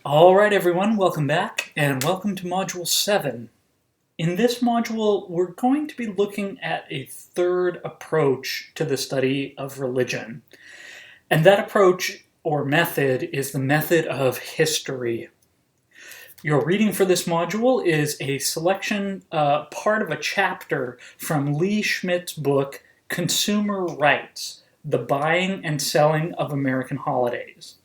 All right, everyone, welcome back, and welcome to Module 7. In this module, we're going to be looking at a third approach to the study of religion. And that approach, or method, is the method of history. Your reading for this module is a selection, part of a chapter from Lee Schmidt's book, Consumer Rights: The Buying and Selling of American Holidays.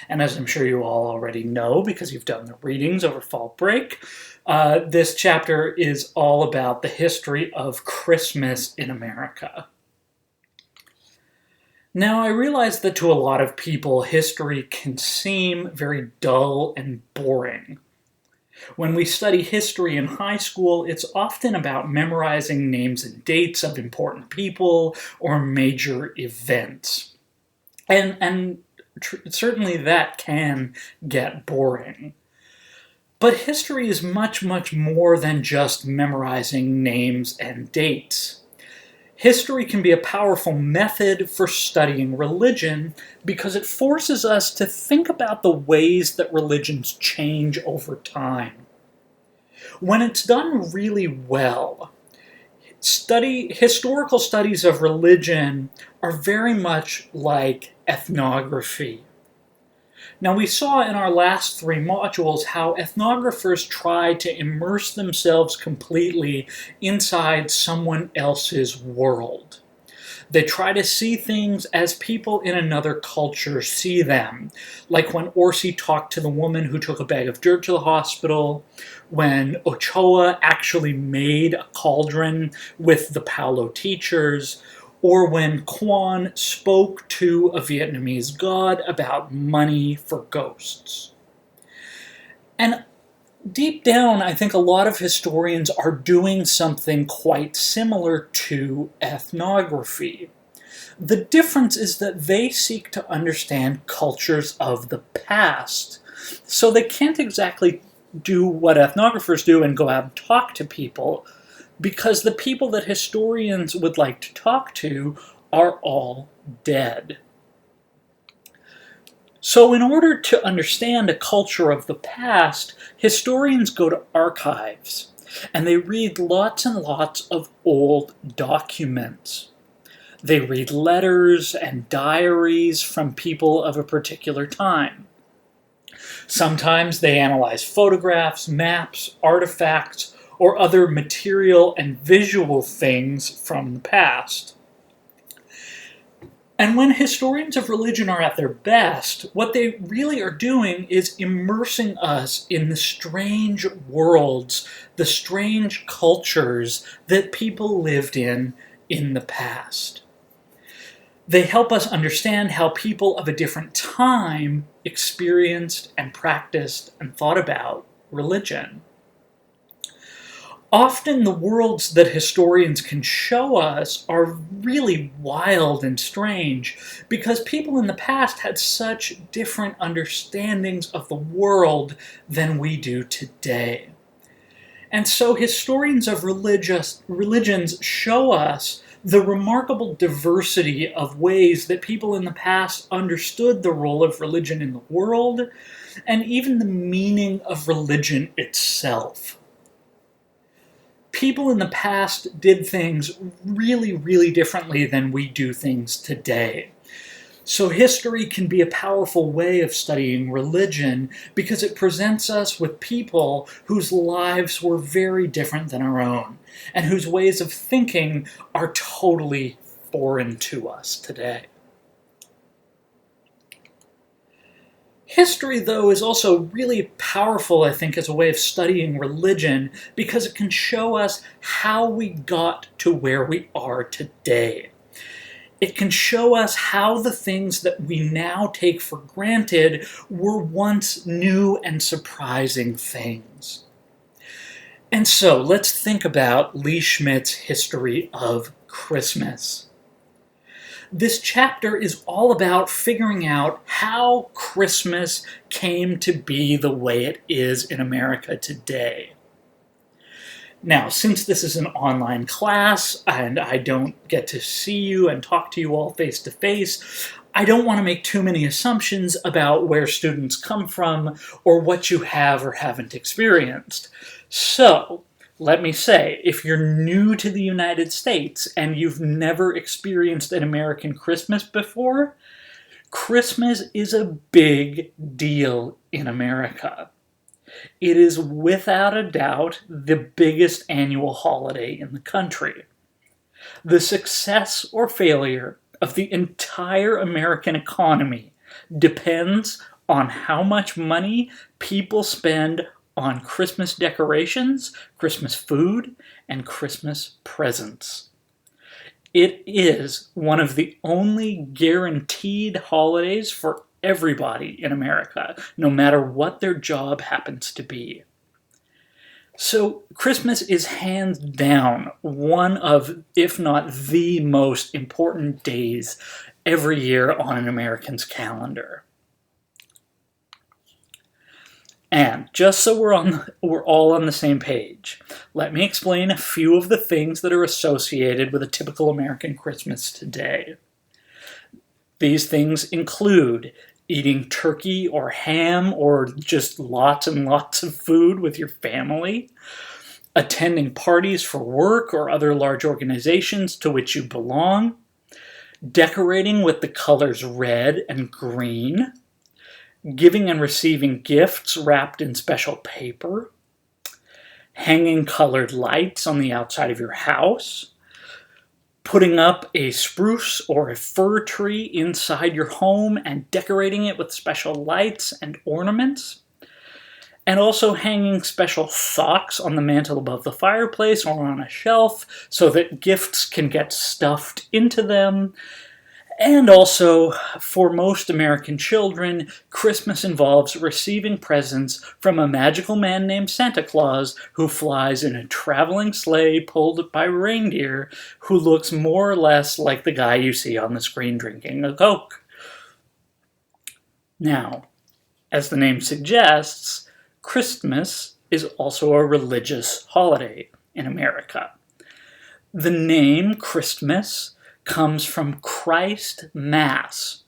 And as I'm sure you all already know, because you've done the readings over fall break, this chapter is all about the history of Christmas in America. Now, I realize that to a lot of people, history can seem very dull and boring. When we study history in high school, it's often about memorizing names and dates of important people or major events. And certainly that can get boring. But history is much, much more than just memorizing names and dates. History can be a powerful method for studying religion because it forces us to think about the ways that religions change over time. When it's done really well, historical studies of religion are very much like ethnography. Now, we saw in our last three modules how ethnographers try to immerse themselves completely inside someone else's world. They try to see things as people in another culture see them, like when Orsi talked to the woman who took a bag of dirt to the hospital, when Ochoa actually made a cauldron with the Paulo teachers, or when Quan spoke to a Vietnamese god about money for ghosts. And deep down, I think a lot of historians are doing something quite similar to ethnography. The difference is that they seek to understand cultures of the past, so they can't exactly do what ethnographers do and go out and talk to people, because the people that historians would like to talk to are all dead. So in order to understand a culture of the past, historians go to archives, and they read lots and lots of old documents. They read letters and diaries from people of a particular time. Sometimes they analyze photographs, maps, artifacts, or other material and visual things from the past. And when historians of religion are at their best, what they really are doing is immersing us in the strange worlds, the strange cultures that people lived in the past. They help us understand how people of a different time experienced and practiced and thought about religion. Often the worlds that historians can show us are really wild and strange because people in the past had such different understandings of the world than we do today. And so historians of religions show us the remarkable diversity of ways that people in the past understood the role of religion in the world, and even the meaning of religion itself. People in the past did things really, really differently than we do things today. So history can be a powerful way of studying religion because it presents us with people whose lives were very different than our own, and whose ways of thinking are totally foreign to us today. History, though, is also really powerful, I think, as a way of studying religion because it can show us how we got to where we are today. It can show us how the things that we now take for granted were once new and surprising things. And so, let's think about Lee Schmidt's history of Christmas. This chapter is all about figuring out how Christmas came to be the way it is in America today. Now, since this is an online class and I don't get to see you and talk to you all face to face, I don't want to make too many assumptions about where students come from or what you have or haven't experienced. So, let me say, if you're new to the United States and you've never experienced an American Christmas before, Christmas is a big deal in America. It is without a doubt the biggest annual holiday in the country. The success or failure of the entire American economy depends on how much money people spend on Christmas decorations, Christmas food, and Christmas presents. It is one of the only guaranteed holidays for everybody in America, no matter what their job happens to be. So Christmas is hands down one of, if not the most important days every year on an American's calendar. And just so we're all on the same page, let me explain a few of the things that are associated with a typical American Christmas today. These things include eating turkey or ham or just lots and lots of food with your family, attending parties for work or other large organizations to which you belong, decorating with the colors red and green, giving and receiving gifts wrapped in special paper, hanging colored lights on the outside of your house, putting up a spruce or a fir tree inside your home and decorating it with special lights and ornaments, and also hanging special socks on the mantle above the fireplace or on a shelf so that gifts can get stuffed into them. And also, for most American children, Christmas involves receiving presents from a magical man named Santa Claus who flies in a traveling sleigh pulled by reindeer who looks more or less like the guy you see on the screen drinking a Coke. Now, as the name suggests, Christmas is also a religious holiday in America. The name Christmas comes from Christ Mass,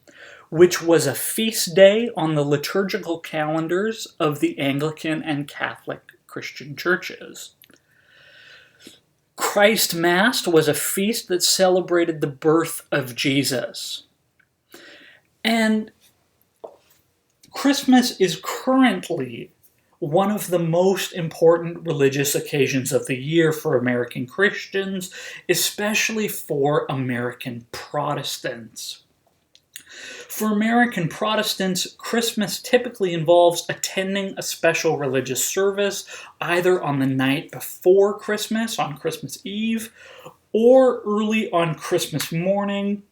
which was a feast day on the liturgical calendars of the Anglican and Catholic Christian churches. Christ Mass was a feast that celebrated the birth of Jesus. And Christmas is currently one of the most important religious occasions of the year for American Christians, especially for American Protestants. For American Protestants, Christmas typically involves attending a special religious service either on the night before Christmas, on Christmas Eve, or early on Christmas morning,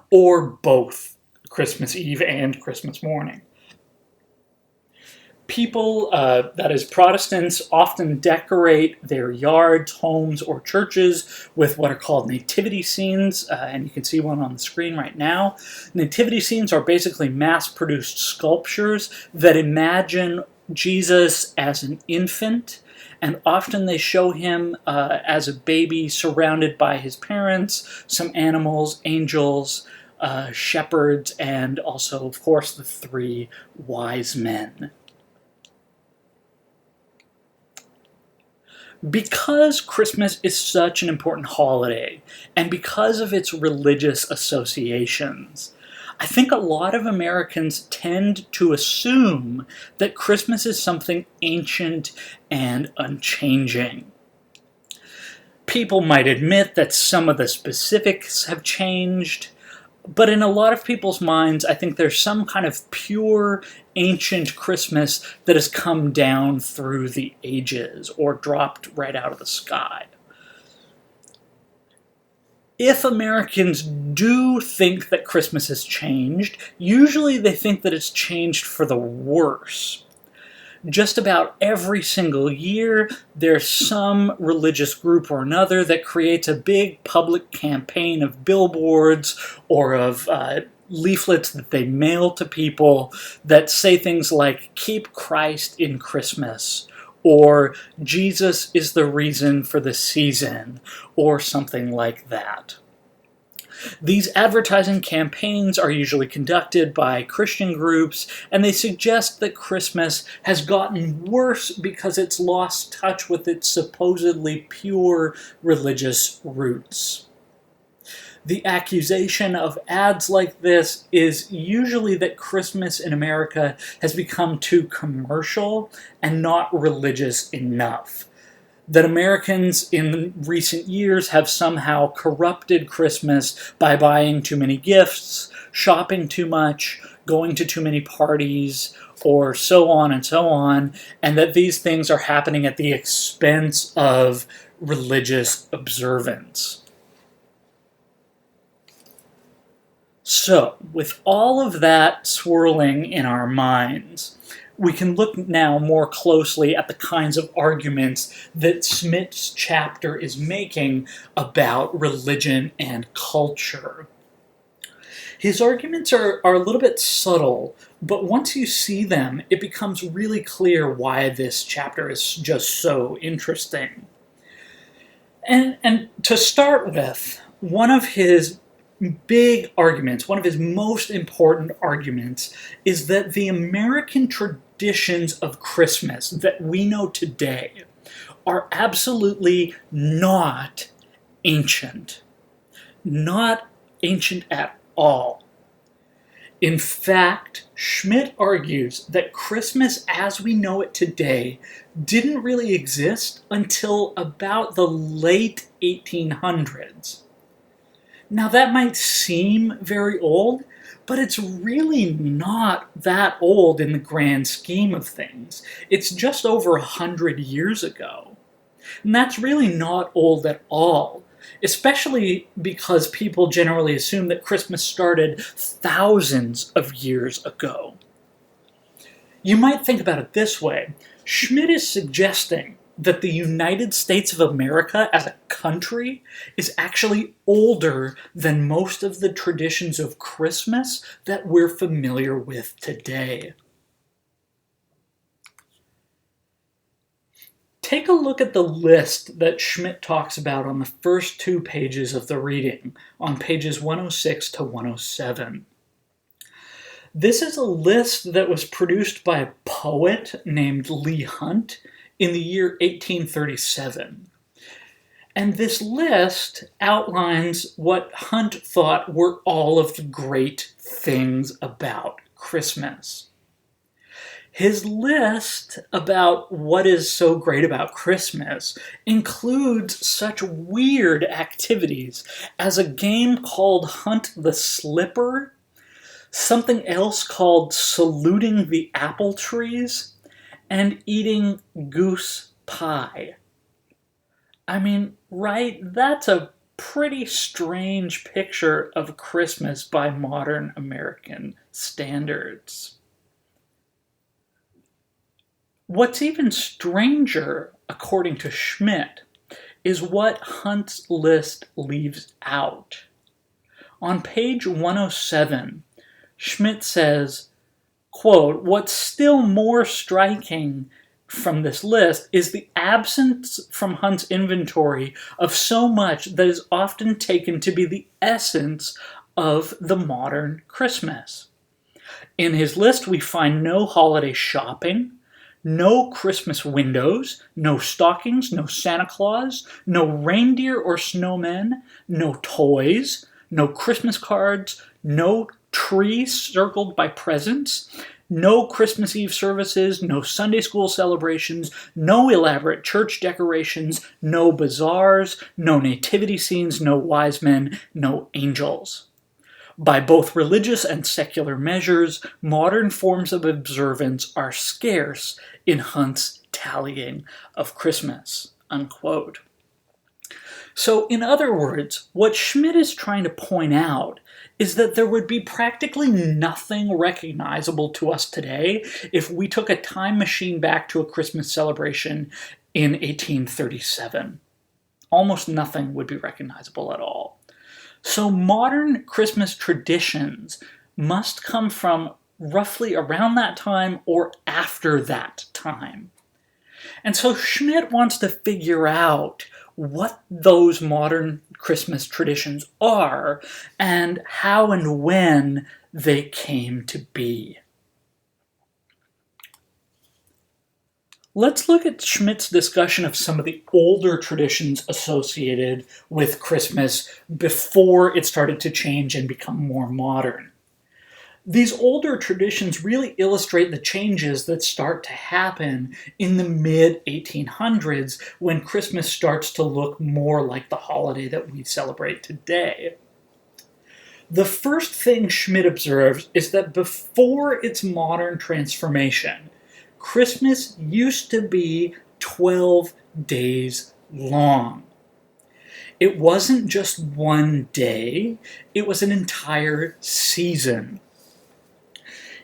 or both Christmas Eve and Christmas morning. People, that is Protestants, often decorate their yards, homes, or churches with what are called nativity scenes, and you can see one on the screen right now. Nativity scenes are basically mass-produced sculptures that imagine Jesus as an infant, and often they show him as a baby surrounded by his parents, some animals, angels, shepherds, and also, of course, the three wise men. Because Christmas is such an important holiday, and because of its religious associations, I think a lot of Americans tend to assume that Christmas is something ancient and unchanging. People might admit that some of the specifics have changed, but in a lot of people's minds, I think there's some kind of pure, ancient Christmas that has come down through the ages or dropped right out of the sky. If Americans do think that Christmas has changed, usually they think that it's changed for the worse. Just about every single year, there's some religious group or another that creates a big public campaign of billboards or of leaflets that they mail to people that say things like, "Keep Christ in Christmas," or "Jesus is the reason for the season," or something like that. These advertising campaigns are usually conducted by Christian groups, and they suggest that Christmas has gotten worse because it's lost touch with its supposedly pure religious roots. The accusation of ads like this is usually that Christmas in America has become too commercial and not religious enough. That Americans in recent years have somehow corrupted Christmas by buying too many gifts, shopping too much, going to too many parties, or so on and so on, and that these things are happening at the expense of religious observance. So, with all of that swirling in our minds, we can look now more closely at the kinds of arguments that Schmidt's chapter is making about religion and culture. His arguments are a little bit subtle, but once you see them, it becomes really clear why this chapter is just so interesting. And to start with, one of his big arguments, one of his most important arguments, is that the American traditions of Christmas that we know today are absolutely not ancient. Not ancient at all. In fact, Schmidt argues that Christmas as we know it today didn't really exist until about the late 1800s. Now that might seem very old, but it's really not that old in the grand scheme of things. It's just over 100 years ago. And that's really not old at all, especially because people generally assume that Christmas started thousands of years ago. You might think about it this way. Schmidt is suggesting that the United States of America as a country is actually older than most of the traditions of Christmas that we're familiar with today. Take a look at the list that Schmidt talks about on the first 2 pages of the reading, on pages 106 to 107. This is a list that was produced by a poet named Leigh Hunt in the year 1837. And this list outlines what Hunt thought were all of the great things about Christmas. His list about what is so great about Christmas includes such weird activities as a game called Hunt the Slipper, something else called Saluting the Apple Trees, and eating goose pie. I mean, right? That's a pretty strange picture of Christmas by modern American standards. What's even stranger, according to Schmidt, is what Hunt's list leaves out. On page 107, Schmidt says, quote, "What's still more striking from this list is the absence from Hunt's inventory of so much that is often taken to be the essence of the modern Christmas. In his list, we find no holiday shopping, no Christmas windows, no stockings, no Santa Claus, no reindeer or snowmen, no toys, no Christmas cards, no tree circled by presents, no Christmas Eve services, no Sunday school celebrations, no elaborate church decorations, no bazaars, no nativity scenes, no wise men, no angels. By both religious and secular measures, modern forms of observance are scarce in Hunt's tallying of Christmas," unquote. So, in other words, what Schmidt is trying to point out is that there would be practically nothing recognizable to us today if we took a time machine back to a Christmas celebration in 1837. Almost nothing would be recognizable at all. So modern Christmas traditions must come from roughly around that time or after that time. And so Schmidt wants to figure out what those modern Christmas traditions are and how and when they came to be. Let's look at Schmidt's discussion of some of the older traditions associated with Christmas before it started to change and become more modern. These older traditions really illustrate the changes that start to happen in the mid-1800s when Christmas starts to look more like the holiday that we celebrate today. The first thing Schmidt observes is that before its modern transformation, Christmas used to be 12 days long. It wasn't just one day, it was an entire season.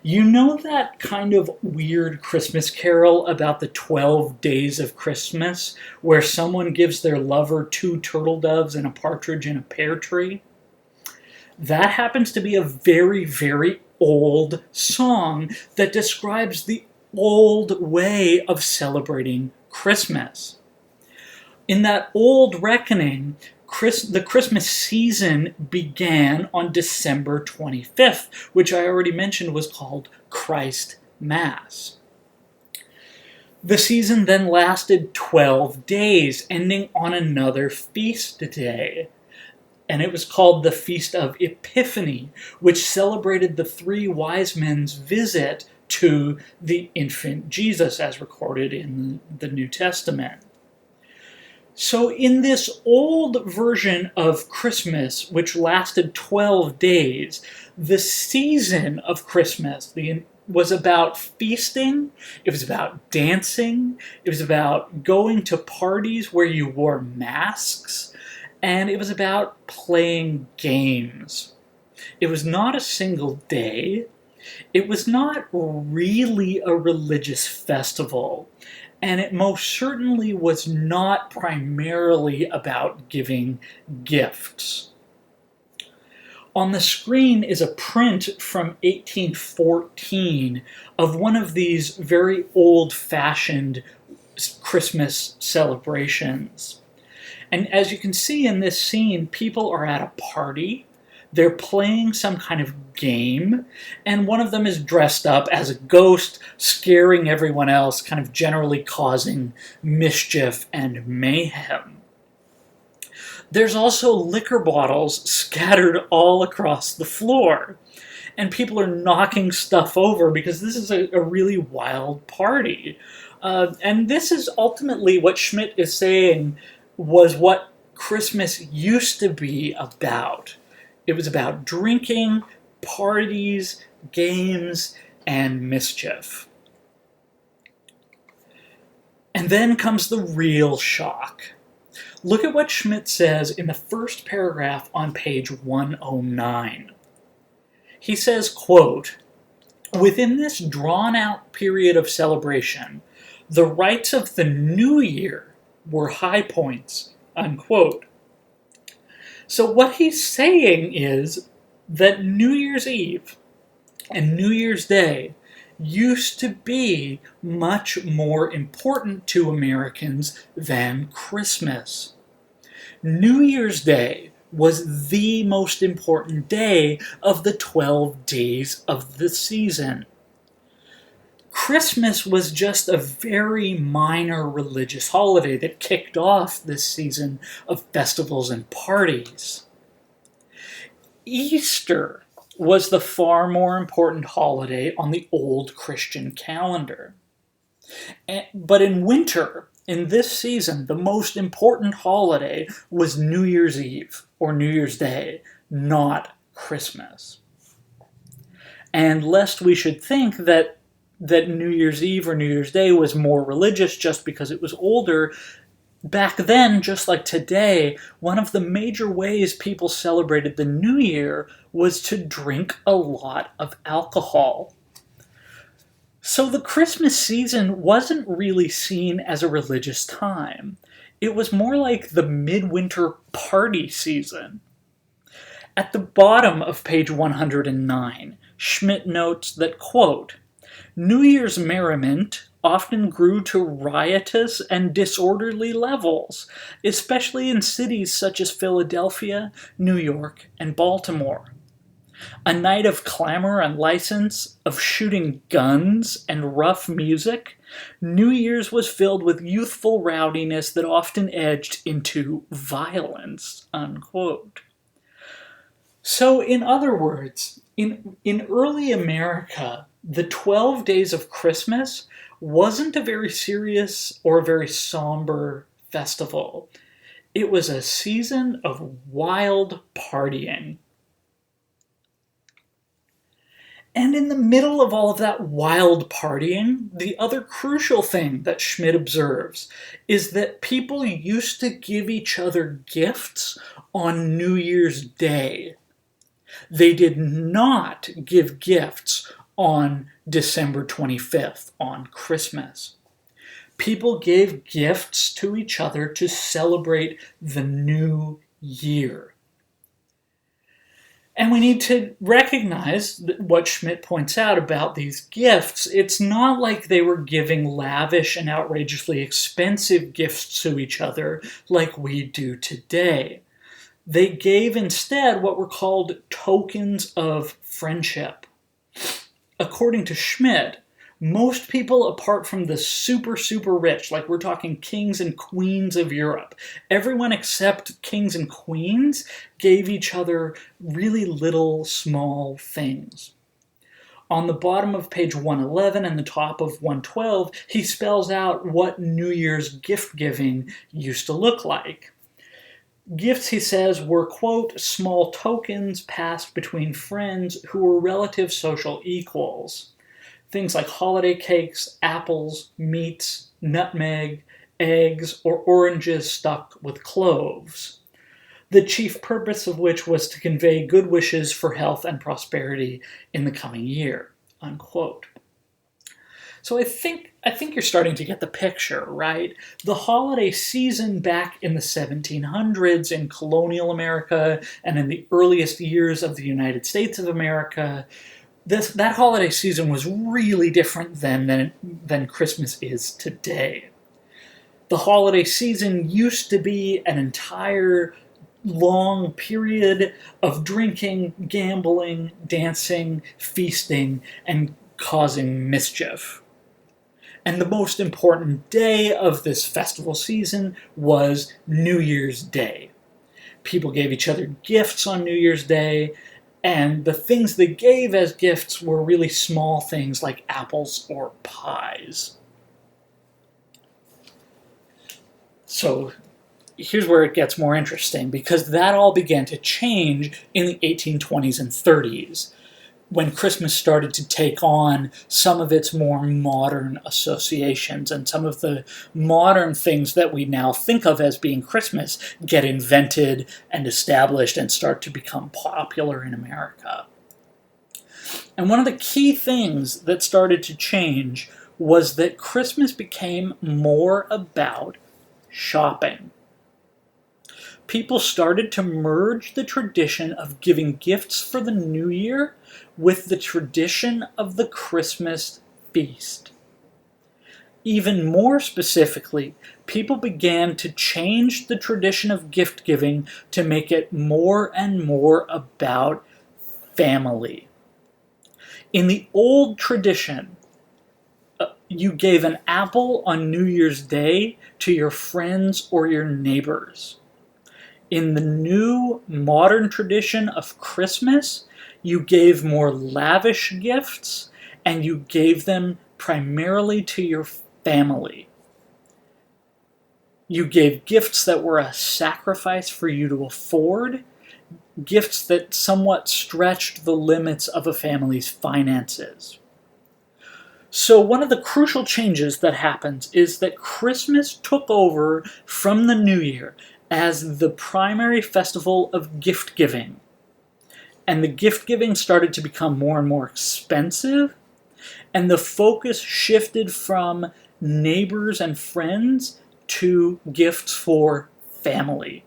You know that kind of weird Christmas carol about the 12 days of Christmas, where someone gives their lover 2 turtle doves and a partridge in a pear tree? That happens to be a very, very old song that describes the old way of celebrating Christmas. In that old reckoning, the Christmas season began on December 25th, which I already mentioned was called Christ Mass. The season then lasted 12 days, ending on another feast day. And it was called the Feast of Epiphany, which celebrated the 3 wise men's visit to the infant Jesus, as recorded in the New Testament. So in this old version of Christmas, which lasted 12 days, the season of Christmas was about feasting, it was about dancing, it was about going to parties where you wore masks, and it was about playing games. It was not a single day. It was not really a religious festival, and it most certainly was not primarily about giving gifts. On the screen is a print from 1814 of one of these very old-fashioned Christmas celebrations. And as you can see in this scene, people are at a party. They're playing some kind of game, and one of them is dressed up as a ghost, scaring everyone else, kind of generally causing mischief and mayhem. There's also liquor bottles scattered all across the floor, and people are knocking stuff over because this is a really wild party. And this is ultimately what Schmidt is saying was what Christmas used to be about. It was about drinking, parties, games, and mischief. And then comes the real shock. Look at what Schmidt says in the first paragraph on page 109. He says, quote, "Within this drawn-out period of celebration, the rites of the New Year were high points," unquote. So what he's saying is that New Year's Eve and New Year's Day used to be much more important to Americans than Christmas. New Year's Day was the most important day of the 12 days of the season. Christmas was just a very minor religious holiday that kicked off this season of festivals and parties. Easter was the far more important holiday on the old Christian calendar. But in winter, in this season, the most important holiday was New Year's Eve or New Year's Day, not Christmas. And lest we should think that New Year's Eve or New Year's Day was more religious just because it was older, back then, just like today, one of the major ways people celebrated the New Year was to drink a lot of alcohol. So the Christmas season wasn't really seen as a religious time. It was more like the midwinter party season. At the bottom of page 109, Schmidt notes that, quote, "New Year's merriment, often grew to riotous and disorderly levels, especially in cities such as Philadelphia, New York, and Baltimore. A night of clamor and license, of shooting guns and rough music, New Year's was filled with youthful rowdiness that often edged into violence, unquote. So, in other words, in early America, the 12 days of Christmas wasn't a very serious or a very somber festival. It was a season of wild partying. And in the middle of all of that wild partying, the other crucial thing that Schmidt observes is that people used to give each other gifts on New Year's Day. They did not give gifts on December 25th, on Christmas. People gave gifts to each other to celebrate the new year. And we need to recognize what Schmidt points out about these gifts. It's not like they were giving lavish and outrageously expensive gifts to each other like we do today. They gave instead what were called tokens of friendship. According to Schmidt, most people, apart from the super, super rich, like we're talking kings and queens of Europe, everyone except kings and queens gave each other really little, small things. On the bottom of page 111 and the top of 112, he spells out what New Year's gift giving used to look like. Gifts, he says, were, quote, small tokens passed between friends who were relative social equals. Things like holiday cakes, apples, meats, nutmeg, eggs, or oranges stuck with cloves, the chief purpose of which was to convey good wishes for health and prosperity in the coming year, unquote. So I think you're starting to get the picture, right? The holiday season back in the 1700s in colonial America and in the earliest years of the United States of America, that holiday season was really different than Christmas is today. The holiday season used to be an entire long period of drinking, gambling, dancing, feasting, and causing mischief. And the most important day of this festival season was New Year's Day. People gave each other gifts on New Year's Day, and the things they gave as gifts were really small things like apples or pies. So here's where it gets more interesting, because that all began to change in the 1820s and 30s, when Christmas started to take on some of its more modern associations, and some of the modern things that we now think of as being Christmas get invented and established and start to become popular in America. And one of the key things that started to change was that Christmas became more about shopping. People started to merge the tradition of giving gifts for the New Year with the tradition of the Christmas feast. Even more specifically, people began to change the tradition of gift giving to make it more and more about family. In the old tradition, you gave an apple on New Year's Day to your friends or your neighbors. In the new modern tradition of Christmas, you gave more lavish gifts, and you gave them primarily to your family. You gave gifts that were a sacrifice for you to afford, gifts that somewhat stretched the limits of a family's finances. So one of the crucial changes that happens is that Christmas took over from the New Year as the primary festival of gift giving. And the gift giving started to become more and more expensive, and the focus shifted from neighbors and friends to gifts for family.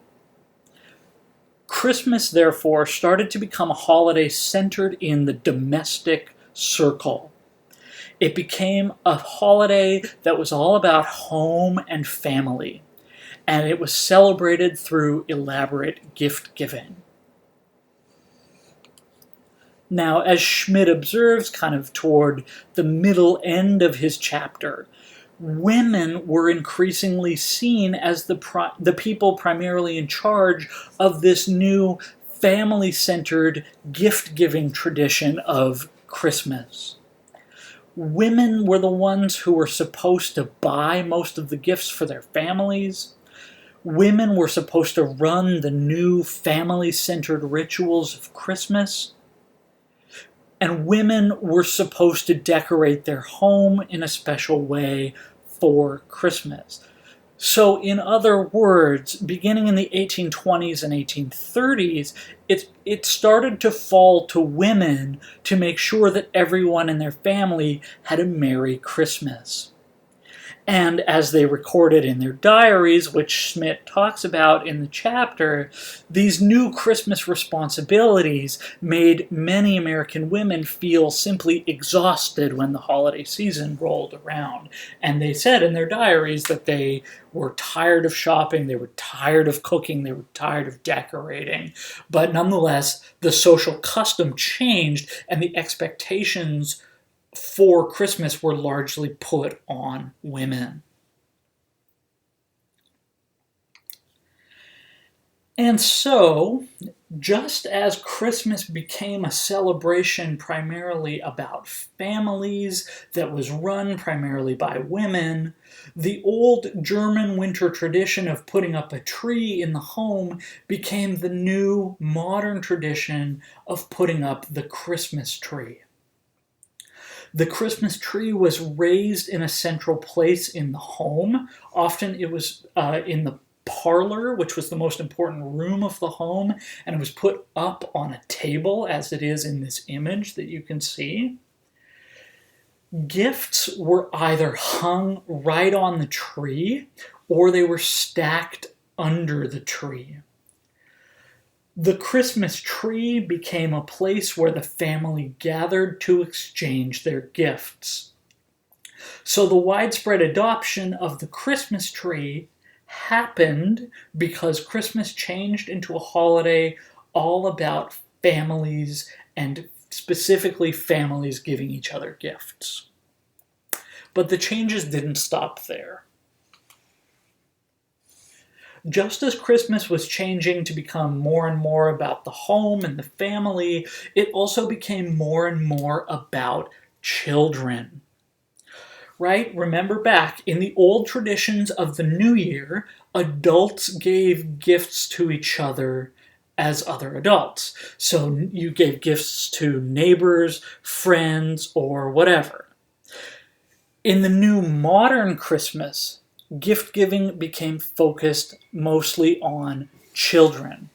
Christmas, therefore, started to become a holiday centered in the domestic circle. It became a holiday that was all about home and family, and it was celebrated through elaborate gift giving. Now, as Schmidt observes, kind of toward the middle end of his chapter, women were increasingly seen as the people primarily in charge of this new family-centered gift-giving tradition of Christmas. Women were the ones who were supposed to buy most of the gifts for their families. Women were supposed to run the new family-centered rituals of Christmas. And women were supposed to decorate their home in a special way for Christmas. So, in other words, beginning in the 1820s and 1830s, it started to fall to women to make sure that everyone in their family had a Merry Christmas. And as they recorded in their diaries, which Schmidt talks about in the chapter, these new Christmas responsibilities made many American women feel simply exhausted when the holiday season rolled around. And they said in their diaries that they were tired of shopping, they were tired of cooking, they were tired of decorating. But nonetheless, the social custom changed and the expectations for Christmas were largely put on women. And so, just as Christmas became a celebration primarily about families that was run primarily by women, the old German winter tradition of putting up a tree in the home became the new modern tradition of putting up the Christmas tree. The Christmas tree was raised in a central place in the home. Often it was in the parlor, which was the most important room of the home, and it was put up on a table, as it is in this image that you can see. Gifts were either hung right on the tree, or they were stacked under the tree. The Christmas tree became a place where the family gathered to exchange their gifts. So the widespread adoption of the Christmas tree happened because Christmas changed into a holiday all about families, and specifically families giving each other gifts. But the changes didn't stop there. Just as Christmas was changing to become more and more about the home and the family, it also became more and more about children. Right? Remember back, in the old traditions of the New Year, adults gave gifts to each other as other adults. So you gave gifts to neighbors, friends, or whatever. In the new modern Christmas, gift giving became focused mostly on children.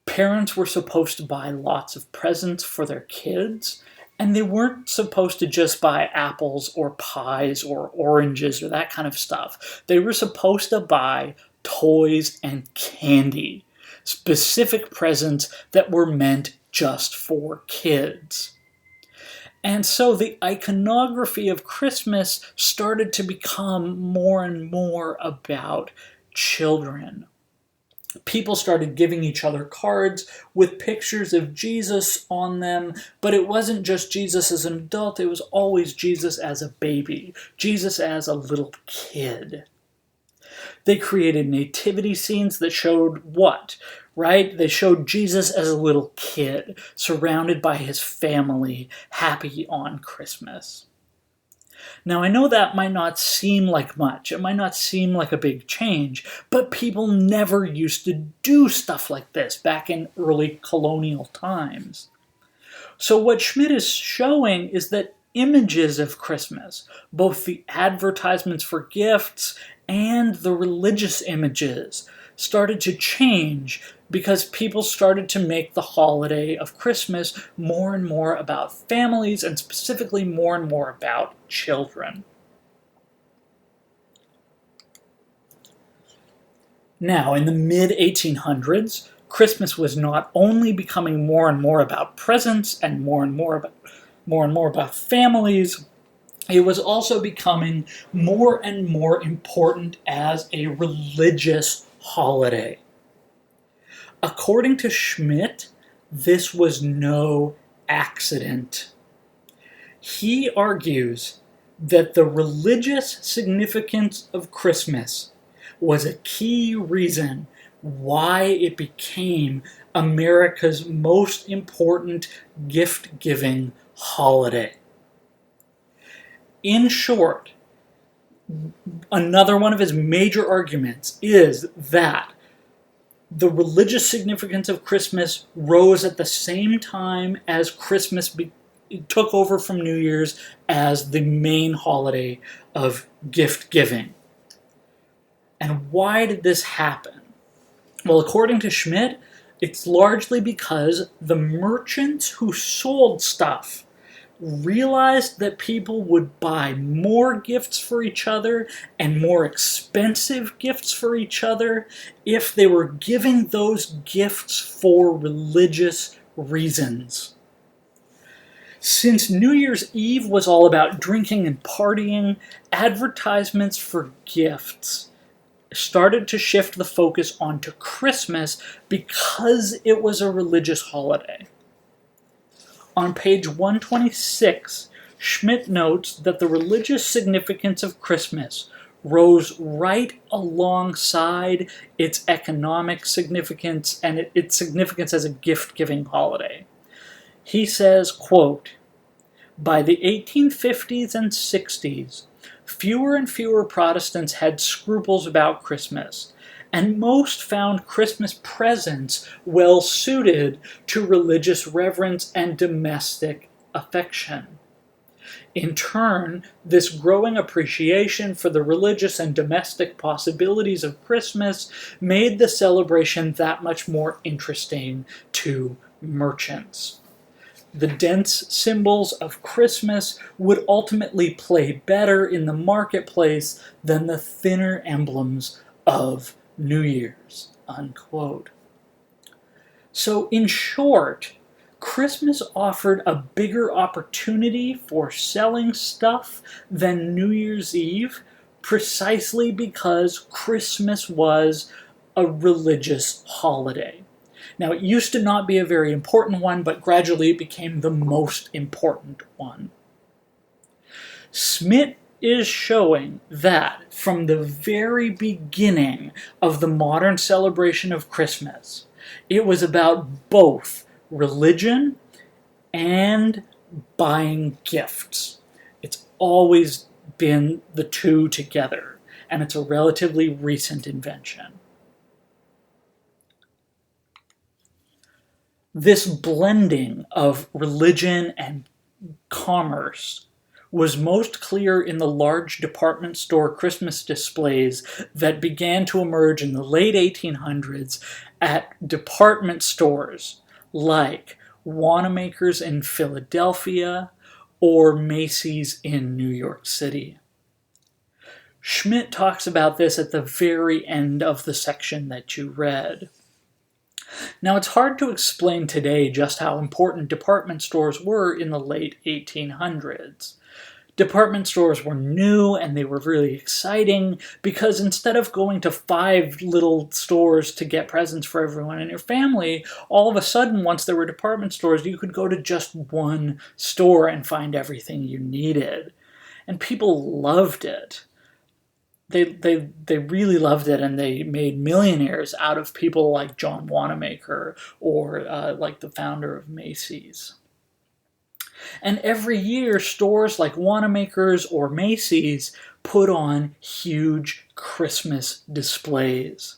Parents were supposed to buy lots of presents for their kids, and they weren't supposed to just buy apples or pies or oranges or that kind of stuff. They were supposed to buy toys and candy, specific presents that were meant just for kids. And so the iconography of Christmas started to become more and more about children. People started giving each other cards with pictures of Jesus on them, but it wasn't just Jesus as an adult, it was always Jesus as a baby, Jesus as a little kid. They created nativity scenes that showed what? Right? They showed Jesus as a little kid, surrounded by his family, happy on Christmas. Now, I know that might not seem like much. It might not seem like a big change, but people never used to do stuff like this back in early colonial times. So what Schmidt is showing is that images of Christmas, both the advertisements for gifts and the religious images, started to change because people started to make the holiday of Christmas more and more about families, and specifically more and more about children. Now, in the mid-1800s, Christmas was not only becoming more and more about presents and more about more and more about families, it was also becoming more and more important as a religious holiday. According to Schmidt, this was no accident. He argues that the religious significance of Christmas was a key reason why it became America's most important gift-giving holiday. In short, another one of his major arguments is that the religious significance of Christmas rose at the same time as Christmas took over from New Year's as the main holiday of gift giving. And why did this happen? Well, according to Schmidt, it's largely because the merchants who sold stuff realized that people would buy more gifts for each other and more expensive gifts for each other if they were giving those gifts for religious reasons. Since New Year's Eve was all about drinking and partying, advertisements for gifts started to shift the focus onto Christmas because it was a religious holiday. On page 126, Schmidt notes that the religious significance of Christmas rose right alongside its economic significance and its significance as a gift-giving holiday. He says, quote, "By the 1850s and 60s, fewer and fewer Protestants had scruples about Christmas, and most found Christmas presents well suited to religious reverence and domestic affection. In turn, this growing appreciation for the religious and domestic possibilities of Christmas made the celebration that much more interesting to merchants. The dense symbols of Christmas would ultimately play better in the marketplace than the thinner emblems of New Year's," unquote. So in short, Christmas offered a bigger opportunity for selling stuff than New Year's Eve, precisely because Christmas was a religious holiday. Now, it used to not be a very important one, but gradually it became the most important one. Schmidt is showing that from the very beginning of the modern celebration of Christmas, it was about both religion and buying gifts. It's always been the two together, and it's a relatively recent invention. This blending of religion and commerce was most clear in the large department store Christmas displays that began to emerge in the late 1800s at department stores like Wanamaker's in Philadelphia or Macy's in New York City. Schmidt talks about this at the very end of the section that you read. Now, it's hard to explain today just how important department stores were in the late 1800s. Department stores were new and they were really exciting because instead of going to 5 little stores to get presents for everyone in your family, all of a sudden, once there were department stores, you could go to just one store and find everything you needed. And people loved it. They really loved it, and they made millionaires out of people like John Wanamaker or like the founder of Macy's. And every year, stores like Wanamaker's or Macy's put on huge Christmas displays.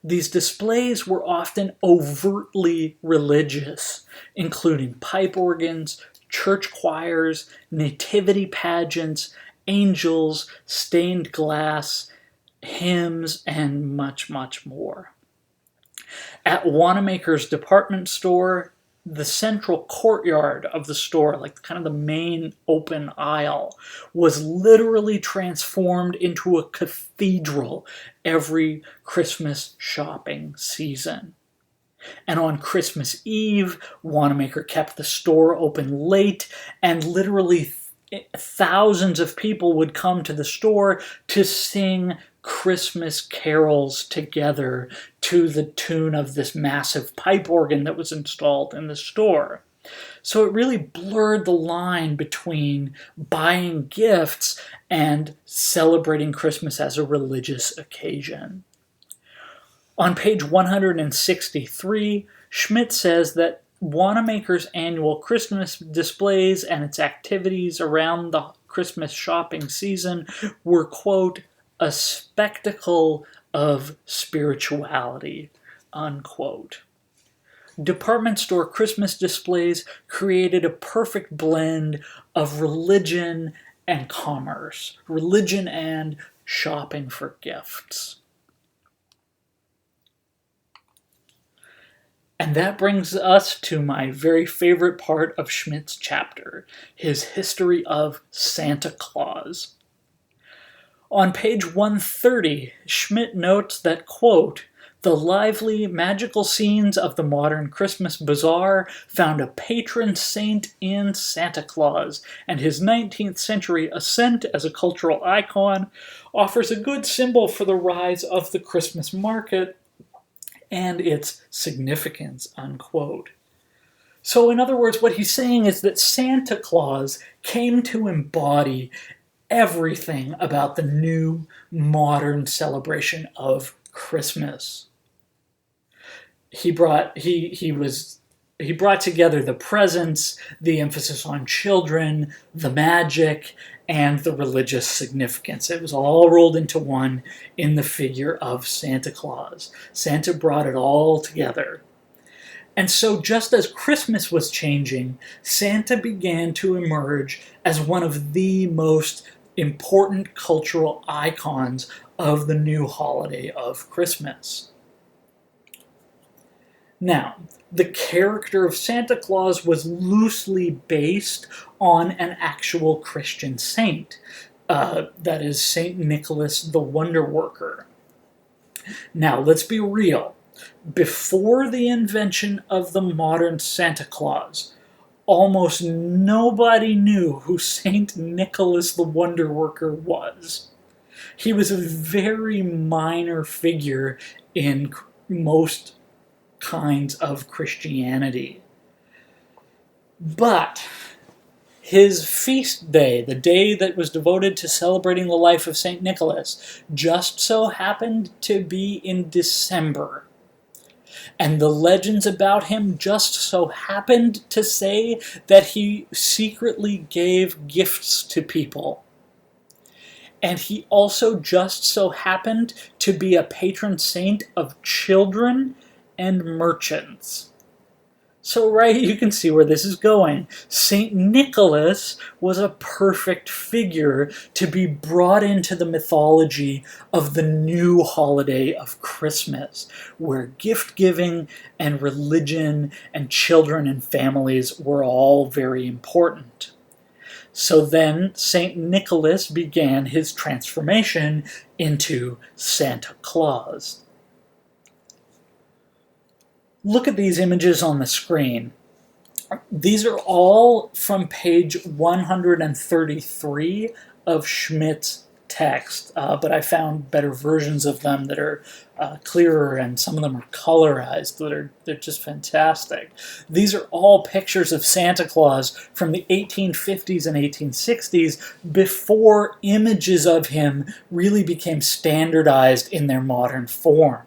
These displays were often overtly religious, including pipe organs, church choirs, nativity pageants, angels, stained glass, hymns, and much, much more. At Wanamaker's department store, the central courtyard of the store, like kind of the main open aisle, was literally transformed into a cathedral every Christmas shopping season. And on Christmas Eve, Wanamaker kept the store open late, and literally thousands of people would come to the store to sing Christmas carols together to the tune of this massive pipe organ that was installed in the store. So it really blurred the line between buying gifts and celebrating Christmas as a religious occasion. On page 163, Schmidt says that Wanamaker's annual Christmas displays and its activities around the Christmas shopping season were, quote, a spectacle of spirituality, unquote. Department store Christmas displays created a perfect blend of religion and commerce, religion and shopping for gifts. And that brings us to my very favorite part of Schmidt's chapter, his history of Santa Claus. On page 130, Schmidt notes that, quote, the lively, magical scenes of the modern Christmas bazaar found a patron saint in Santa Claus, and his 19th century ascent as a cultural icon offers a good symbol for the rise of the Christmas market and its significance, unquote. So in other words, what he's saying is that Santa Claus came to embody everything about the new modern celebration of Christmas. He brought together the presents, the emphasis on children, the magic, and the religious significance. It was all rolled into one in the figure of Santa Claus. Santa brought it all together. And so just as Christmas was changing, Santa began to emerge as one of the most important cultural icons of the new holiday of Christmas. Now, the character of Santa Claus was loosely based on an actual Christian saint, that is St. Nicholas the Wonder Worker. Now, let's be real. Before the invention of the modern Santa Claus, almost nobody knew who St. Nicholas the Wonder Worker was. He was a very minor figure in most kinds of Christianity. But his feast day, the day that was devoted to celebrating the life of St. Nicholas, just so happened to be in December. And the legends about him just so happened to say that he secretly gave gifts to people. And he also just so happened to be a patron saint of children and merchants. So, right, you can see where this is going. St. Nicholas was a perfect figure to be brought into the mythology of the new holiday of Christmas, where gift-giving and religion and children and families were all very important. So then, St. Nicholas began his transformation into Santa Claus. Look at these images on the screen. These are all from page 133 of Schmidt's text, but I found better versions of them that are clearer, and some of them are colorized. They're just fantastic. These are all pictures of Santa Claus from the 1850s and 1860s, before images of him really became standardized in their modern form.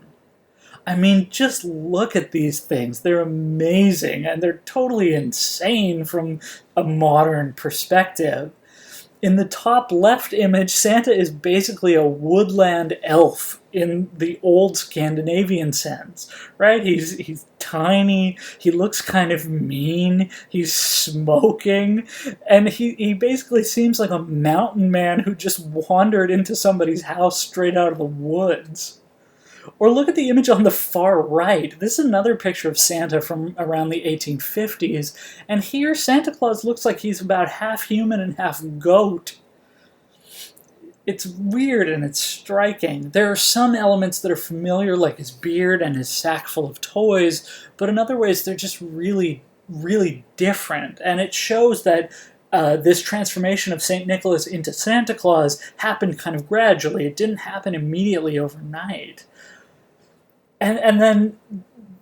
I mean, just look at these things. They're amazing, and they're totally insane from a modern perspective. In the top left image, Santa is basically a woodland elf in the old Scandinavian sense, right? He's tiny, he looks kind of mean, he's smoking, and he basically seems like a mountain man who just wandered into somebody's house straight out of the woods. Or look at the image on the far right. This is another picture of Santa from around the 1850s, and here Santa Claus looks like he's about half human and half goat. it's weird and it's striking. There are some elements that are familiar, like his beard and his sack full of toys, but in other ways they're just really, really different. And it shows that this transformation of St. Nicholas into Santa Claus happened kind of gradually. It didn't happen immediately overnight. And then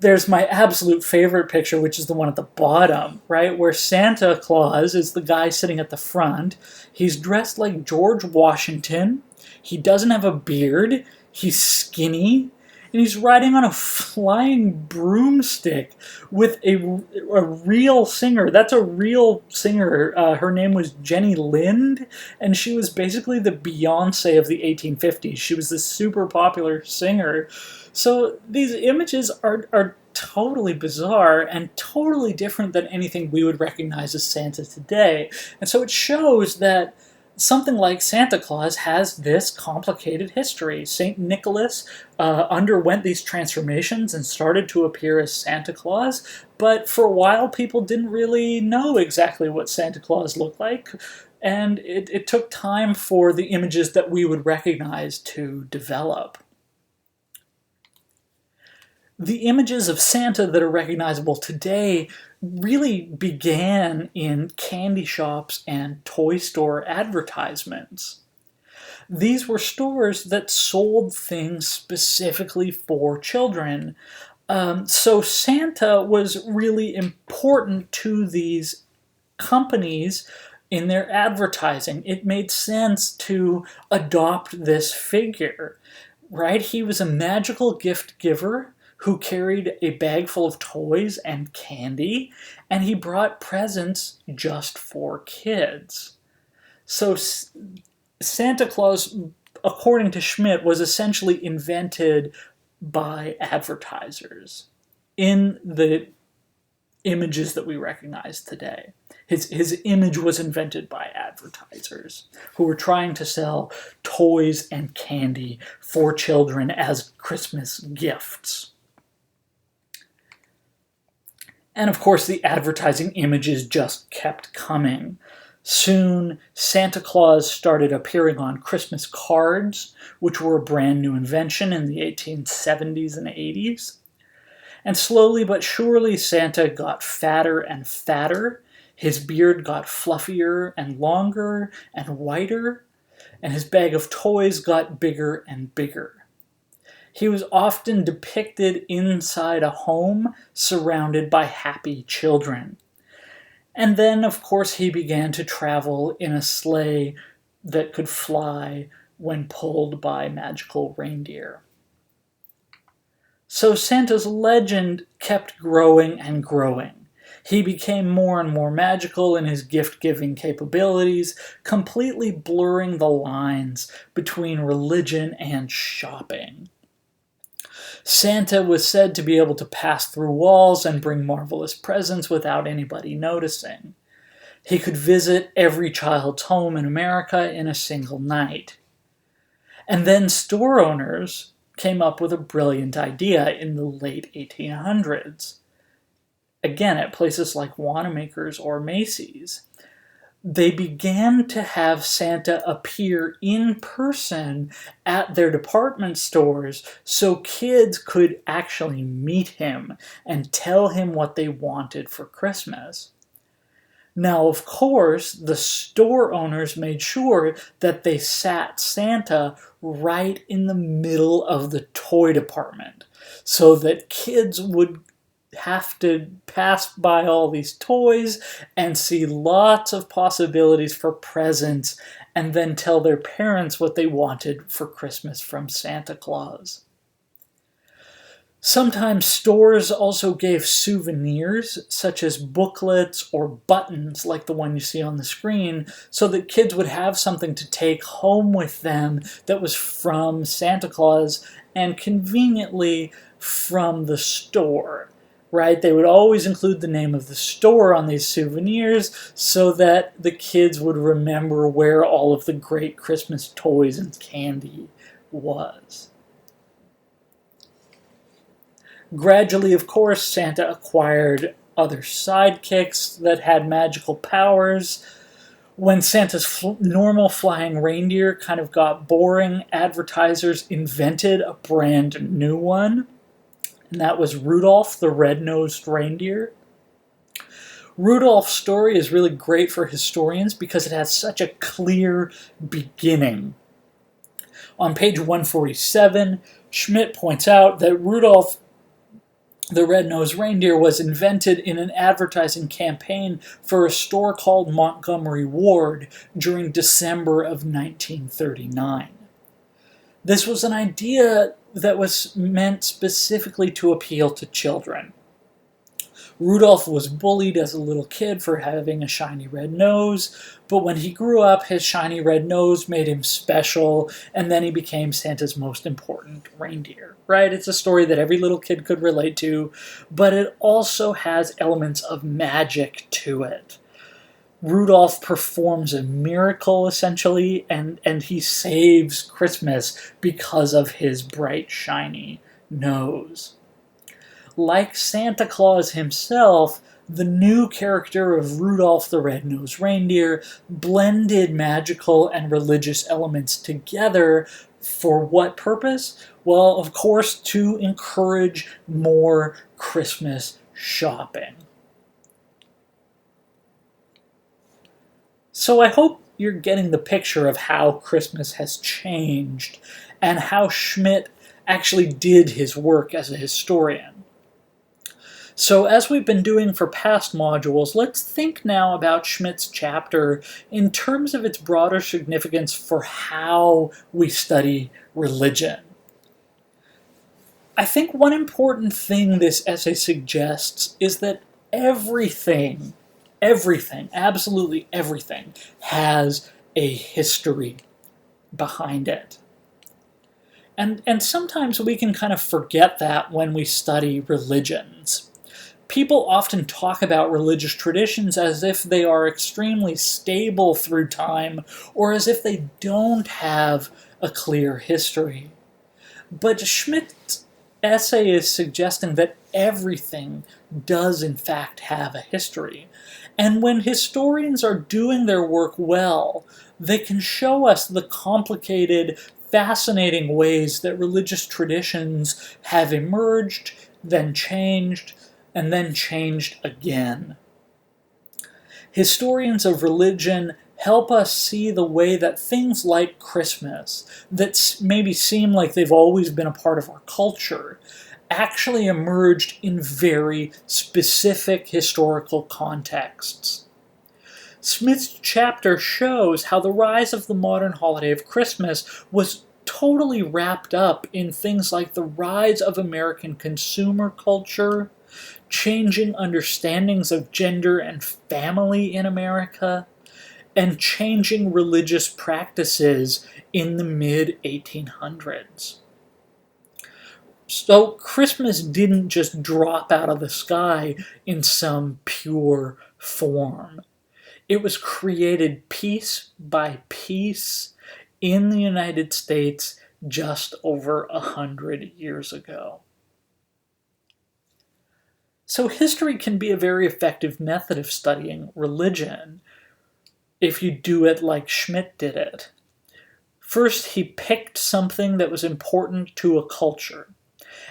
there's my absolute favorite picture, which is the one at the bottom, right? Where Santa Claus is the guy sitting at the front. He's dressed like George Washington. He doesn't have a beard. He's skinny. And he's riding on a flying broomstick with a real singer. That's a real singer. Her name was Jenny Lind, and she was basically the Beyonce of the 1850s. She was this super popular singer. So these images are totally bizarre and totally different than anything we would recognize as Santa today. And so it shows that something like Santa Claus has this complicated history. St. Nicholas underwent these transformations and started to appear as Santa Claus, but for a while people didn't really know exactly what Santa Claus looked like, and it took time for the images that we would recognize to develop. The images of Santa that are recognizable today really began in candy shops and toy store advertisements. These were stores that sold things specifically for children. So Santa was really important to these companies in their advertising. It made sense to adopt this figure, right? He was a magical gift giver who carried a bag full of toys and candy, and he brought presents just for kids. So Santa Claus, according to Schmidt, was essentially invented by advertisers in the images that we recognize today. His image was invented by advertisers who were trying to sell toys and candy for children as Christmas gifts. And of course, the advertising images just kept coming. Soon, Santa Claus started appearing on Christmas cards, which were a brand new invention in the 1870s and 80s. And slowly but surely, Santa got fatter and fatter. His beard got fluffier and longer and whiter, and his bag of toys got bigger and bigger. He was often depicted inside a home surrounded by happy children. And then, of course, he began to travel in a sleigh that could fly when pulled by magical reindeer. So Santa's legend kept growing and growing. He became more and more magical in his gift-giving capabilities, completely blurring the lines between religion and shopping. Santa was said to be able to pass through walls and bring marvelous presents without anybody noticing. He could visit every child's home in America in a single night. And then store owners came up with a brilliant idea in the late 1800s. Again, at places like Wanamaker's or Macy's. They began to have Santa appear in person at their department stores so kids could actually meet him and tell him what they wanted for Christmas. Now, of course, the store owners made sure that they sat Santa right in the middle of the toy department so that kids would have to pass by all these toys and see lots of possibilities for presents and then tell their parents what they wanted for Christmas from Santa Claus. Sometimes stores also gave souvenirs, such as booklets or buttons like the one you see on the screen, so that kids would have something to take home with them that was from Santa Claus and conveniently from the store. Right? They would always include the name of the store on these souvenirs so that the kids would remember where all of the great Christmas toys and candy was. Gradually, of course, Santa acquired other sidekicks that had magical powers. When Santa's normal flying reindeer kind of got boring, advertisers invented a brand new one, and that was Rudolph the Red-Nosed Reindeer. Rudolph's story is really great for historians because it has such a clear beginning. On page 147, Schmidt points out that Rudolph the Red-Nosed Reindeer was invented in an advertising campaign for a store called Montgomery Ward during December of 1939. This was an idea that was meant specifically to appeal to children. Rudolph was bullied as a little kid for having a shiny red nose, but when he grew up, his shiny red nose made him special, and then he became Santa's most important reindeer, right? It's a story that every little kid could relate to, but it also has elements of magic to it. Rudolph performs a miracle, essentially, and he saves Christmas because of his bright, shiny nose. Like Santa Claus himself, the new character of Rudolph the Red-Nosed Reindeer blended magical and religious elements together for what purpose? Well, of course, to encourage more Christmas shopping. So I hope you're getting the picture of how Christmas has changed and how Schmidt actually did his work as a historian. So as we've been doing for past modules, let's think now about Schmidt's chapter in terms of its broader significance for how we study religion. I think one important thing this essay suggests is that everything, absolutely everything, has a history behind it. And sometimes we can kind of forget that when we study religions. People often talk about religious traditions as if they are extremely stable through time, or as if they don't have a clear history. But Schmidt's essay is suggesting that everything does in fact have a history. And when historians are doing their work well, they can show us the complicated, fascinating ways that religious traditions have emerged, then changed, and then changed again. Historians of religion help us see the way that things like Christmas, that maybe seem like they've always been a part of our culture, actually emerged in very specific historical contexts. Smith's chapter shows how the rise of the modern holiday of Christmas was totally wrapped up in things like the rise of American consumer culture, changing understandings of gender and family in America, and changing religious practices in the mid-1800s. So Christmas didn't just drop out of the sky in some pure form. It was created piece by piece in the United States just over 100 years ago. So history can be a very effective method of studying religion if you do it like Schmidt did it. First, he picked something that was important to a culture.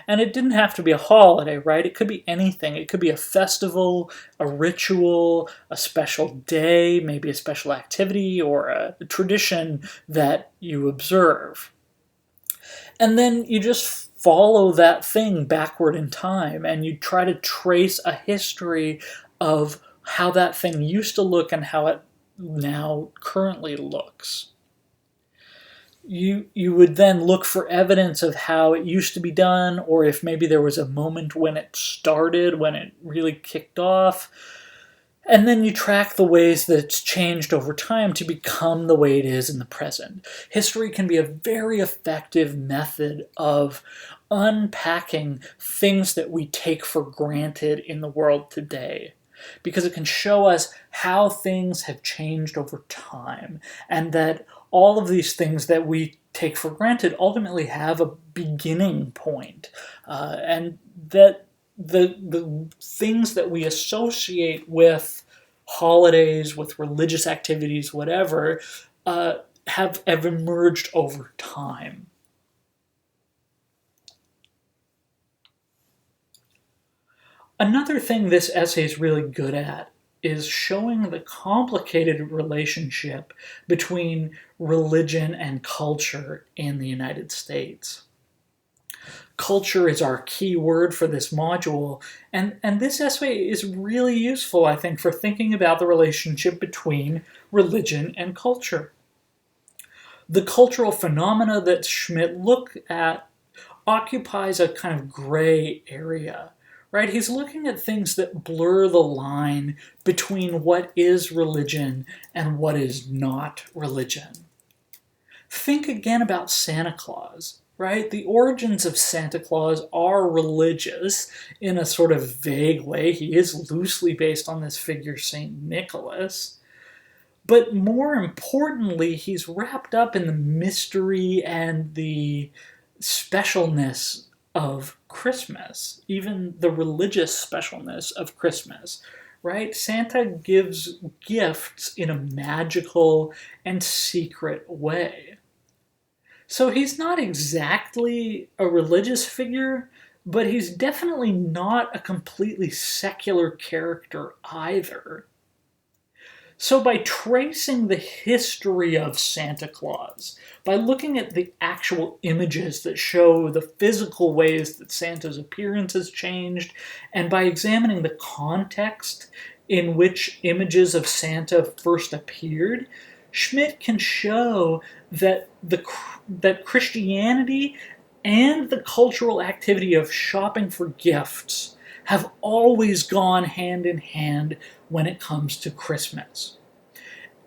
And it didn't have to be a holiday, right? It could be anything. It could be a festival, a ritual, a special day, maybe a special activity, or a tradition that you observe. And then you just follow that thing backward in time, and you try to trace a history of how that thing used to look and how it now currently looks. You would then look for evidence of how it used to be done, or if maybe there was a moment when it started, when it really kicked off. And then you track the ways that it's changed over time to become the way it is in the present. History can be a very effective method of unpacking things that we take for granted in the world today, because it can show us how things have changed over time, and that all of these things that we take for granted ultimately have a beginning point, and that the things that we associate with holidays, with religious activities, whatever, have emerged over time. Another thing this essay is really good at is showing the complicated relationship between religion and culture in the United States. Culture is our key word for this module, and this essay is really useful, I think, for thinking about the relationship between religion and culture. The cultural phenomena that Schmitt looked at occupies a kind of gray area, right? He's looking at things that blur the line between what is religion and what is not religion. Think again about Santa Claus, right? The origins of Santa Claus are religious in a sort of vague way. He is loosely based on this figure, St. Nicholas. But more importantly, he's wrapped up in the mystery and the specialness of Christmas, even the religious specialness of Christmas, right? Santa gives gifts in a magical and secret way. So he's not exactly a religious figure, but he's definitely not a completely secular character either. So by tracing the history of Santa Claus, by looking at the actual images that show the physical ways that Santa's appearance has changed, and by examining the context in which images of Santa first appeared, Schmitt can show that that Christianity and the cultural activity of shopping for gifts have always gone hand in hand when it comes to Christmas.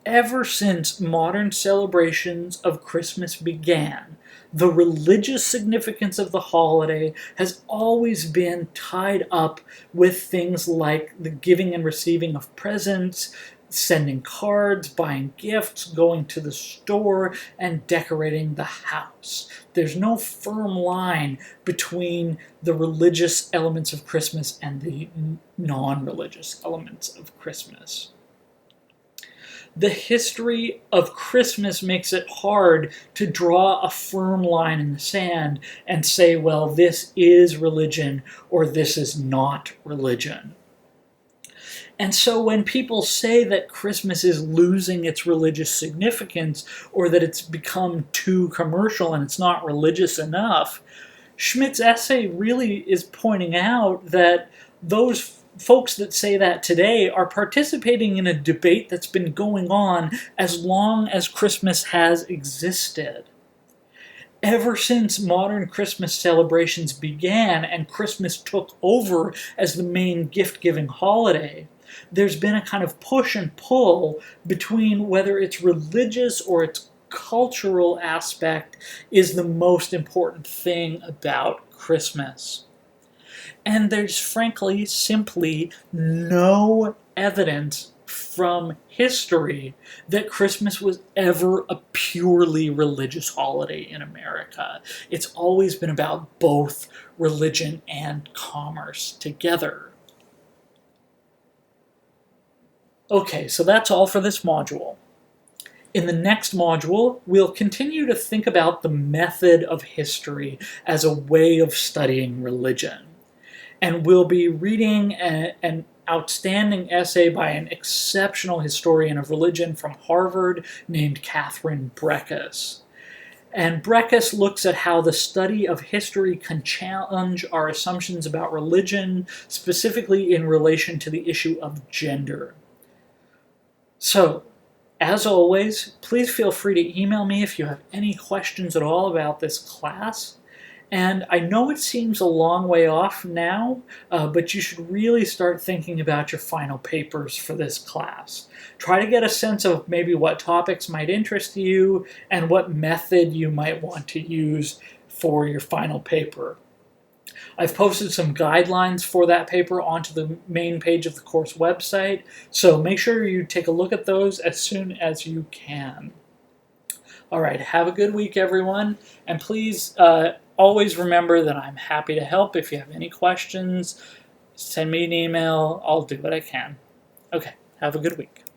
Ever since modern celebrations of Christmas began, the religious significance of the holiday has always been tied up with things like the giving and receiving of presents, sending cards, buying gifts, going to the store, and decorating the house. There's no firm line between the religious elements of Christmas and the non-religious elements of Christmas. The history of Christmas makes it hard to draw a firm line in the sand and say, well, this is religion or this is not religion. And so when people say that Christmas is losing its religious significance or that it's become too commercial and it's not religious enough, Schmitt's essay really is pointing out that those folks that say that today are participating in a debate that's been going on as long as Christmas has existed. Ever since modern Christmas celebrations began and Christmas took over as the main gift-giving holiday, there's been a kind of push and pull between whether its religious or its cultural aspect is the most important thing about Christmas. And there's frankly simply no evidence from history that Christmas was ever a purely religious holiday in America. It's always been about both religion and commerce together. Okay, so that's all for this module. In the next module, we'll continue to think about the method of history as a way of studying religion. And we'll be reading an outstanding essay by an exceptional historian of religion from Harvard named Catherine Breckes. And Breckes looks at how the study of history can challenge our assumptions about religion, specifically in relation to the issue of gender. So, as always, please feel free to email me if you have any questions at all about this class. And I know it seems a long way off now, but you should really start thinking about your final papers for this class. Try to get a sense of maybe what topics might interest you and what method you might want to use for your final paper. I've posted some guidelines for that paper onto the main page of the course website, so make sure you take a look at those as soon as you can. All right, have a good week, everyone, and please always remember that I'm happy to help. If you have any questions, send me an email. I'll do what I can. Okay, Have a good week.